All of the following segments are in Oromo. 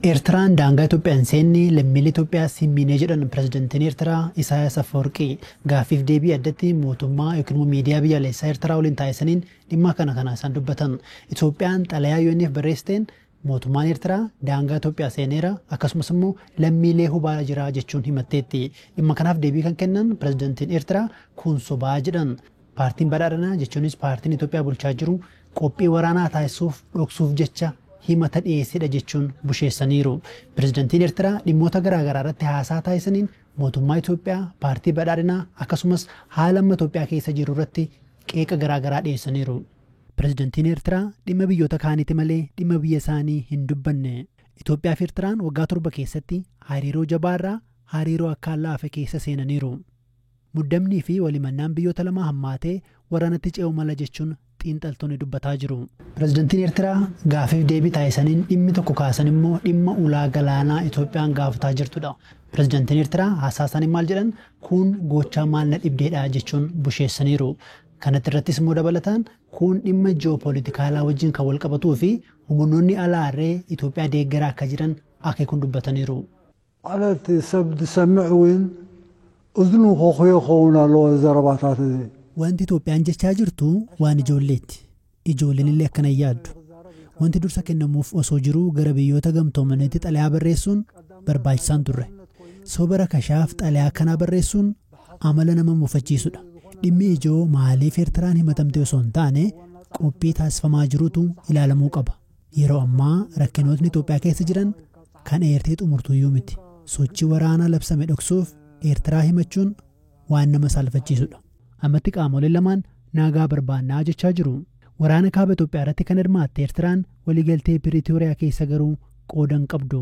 Eertiraan daangaa Itoophiyaan seenni lammiilee Itoophiyaa simmiinee jedhan pirezidantiin Eertiraa Isaayaas Afwerqii gaaffiif deebii addatti mootummaa yookiin miidiyaa biyyaalessaa Eertiraa waliin taasisaniin dhimma kana isaan dubbatan. Itoophiyaan xalayaa UN'f barreessiteen mootummaan Eertiraa daangaa Itoophiyaa seeneera akkasumas immoo lammiilee hubaa jira jechuun himatteetti. Dhimma kanaaf deebii kan kennan pirezidantiin Eertiraa kun sobaa jedhan. Paartiin badhaadhinaa jechuunis paartiin Itoophiyaa bulchaa jiru qophii waraanaa taasisuuf dhoksuuf jecha himata dhiyeessedha jechuun busheessaniiru. Pirezidantiin Eertiraa dhimmoota garaagaraa irratti haasaa taasisaniin mootummaa Itoophiyaa, paartii badhaadhinaa akkasumas haala amma Itoophiyaa keessa jiru irratti qeeqa garaagaraa dhiyeessaniiru. Pirezidantiin Eertiraa dhimma biyyoota kaaniiti malee dhimma biyya isaanii hin dubbanne. Itoophiyaa fi Eertiraan waggaa 7 keessatti hariiroo jabaarraa hariiroo akka laafe keessa seenaniiru. Muddamnii fi walimannaan biyyoota lama hammaatee waraanatti ce'uu mala jechuun xiinxaltoonni dubbataa jiru. Pirezidantiin Eertiraa gaaffiif deebii taasisaniin dhimmi tokko kaasan immoo dhimma ulaa galaanaa Itoophiyaan gaafataa jirtudha. Pirezidantiin Eertiraa haasaa isaanii maal jedhan kun gochaa maal na dhibdeedha jechuun busheessaniiru. Kanatti irrattis immoo dabalataan kun dhimma ji'oopoliitikaalaa wajjin kan wal qabatuu fi humnoonni alaarree Itoophiyaa deeggaraa akka jiran akeekuun dubbataniiru. Alatti sabdi sammi'uun uznu hoqee qoonaa loo zarabaataati. Wanti Itoophiyaan jechaa jirtu waan ijoolleetti. Ijoolleen illee akkana yaaddu. Wanti dursa kennamuuf osoo jiruu gara biyyoota gamtoomaniitti xalayaa barreessuun barbaachisaan turre. Sobara kashaaf xalayaa kanaa barreessuun amala nama mufachiisudha. Dhimmi ijoo maaliif Eertiraan himatamte osoo hin taane qophii taasifamaa jirutu ilaalamuu qaba. Yeroo ammaa rakkinootni Itoophiyaa keessa jiran kan eertee xumurtuyyuu miti. Sochii waraanaa labsame dhoksuuf Eertiraa himachuun waan nama saalfachiisudha. Ammatti qaamoleen lamaan nagaa barbaannaa jechaa jiru. Waraana kaaba Itoophiyaa irratti kan hirmaatte Eertiraan waliigaltee Piriitooriyaa keessa garuu qooda hin qabdu.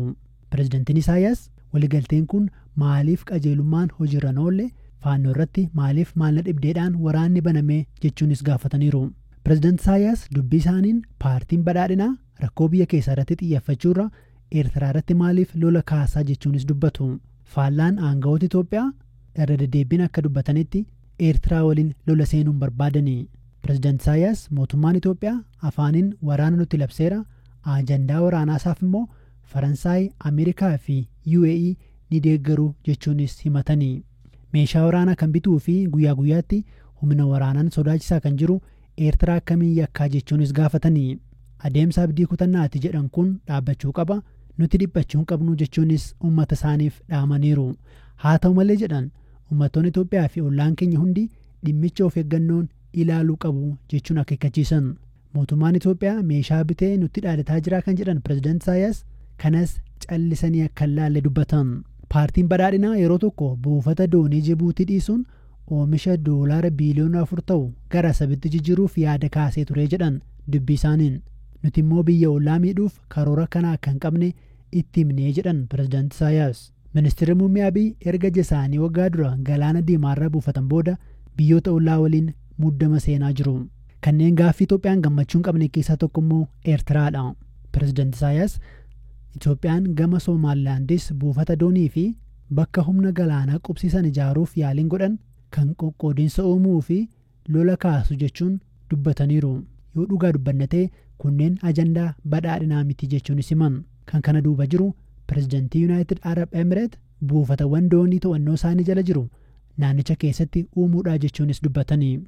Pirezidantiin Isaayaas waliigalteen kun maaliif qajeelummaan hojiirra hin oolle faannoo irratti maaliif maalna dhibdeedhaan waraanni baname jechuunis gaafataniiru. Pirezidantiin Isaayaas dubbii isaaniin paartiin badhaadhinaa rakkoo biyya keessaa irratti xiyyeeffachuurra Eertiraa irratti maaliif lola kaasaa jechuunis dubbatu. Faallaan aangawoota Itoophiyaa irra deddeebiin akka dubbatanitti Eertiraa waliin lola seenuun barbaadanii. Pirezidantiin Isaayaas mootummaan Itoophiyaa afaaniin waraana nutti labseera ajandaa waraanaasaaf immoo Faransaay, Ameerikaa fi UAE ni deeggaru jechuunis himatanii. Meeshaa waraanaa kan bituu fi guyyaa guyyaatti humna waraanaan sodaachisaa kan jiru Eertiraa akkamiin yakkaa jechuunis gaafatanii. Adeemsa abdii kutannaati jedhan kun dhaabbachuu qaba. Nuti dhiphachuu hin qabnu jechuunis uummata isaaniif dhaamaniiru. Haa ta'u malee jedhan uummattoonni Itoophiyaa fi ollaan keenya hundi dhimmicha of eeggannoon ilaaluu qabu jechuun akeekkachiisan. Mootummaan Itoophiyaa meeshaa bitee nutti dhaadataa jira kan jedhan pirezidantii Isaayaas kanas callisanii akka hin laalle dubbatan. Paartiin badhaadhinaa yeroo tokko buufata doonii Jibuutii dhiisuun oomisha doolaara biiliyoona 4 ta'u gara sabitti jijjiiruuf yaada kaasee ture jedhan dubbii isaaniin. Nuti immoo biyya ollaa miidhuuf karoora kanaa akka hin qabne itti himnee jedhan pirezidantii Isaayaas. Ministeerri muummee Abiy erga isaanii waggaa dura galaana diimaarraa buufatan booda biyyoota ollaa waliin muddama seenaa jiru. Kanneen gaaffii Itoophiyaan gammachuu hin qabne keessaa tokko immoo Eertiraadha. Pirezidantii Isaayaas Itoophiyaan gama Somaalilaandis buufata doonii fi bakka humna galaanaa qubsiisan ijaaruuf yaaliin godhan kan qoqqoodiinsa uumuu fi lola kaasu jechuun dubbataniiru. Yoo dhugaa dubbannatee kunneen ajandaa badhaadhinaa miti jechuunis himan. Kan kana duuba jiru pirezidantii Yuunaayitid Arab Emireet buufatawwan doonii to'annoo isaanii jala jiru naannicha keessatti uumuudha jechuunis dubbatanii.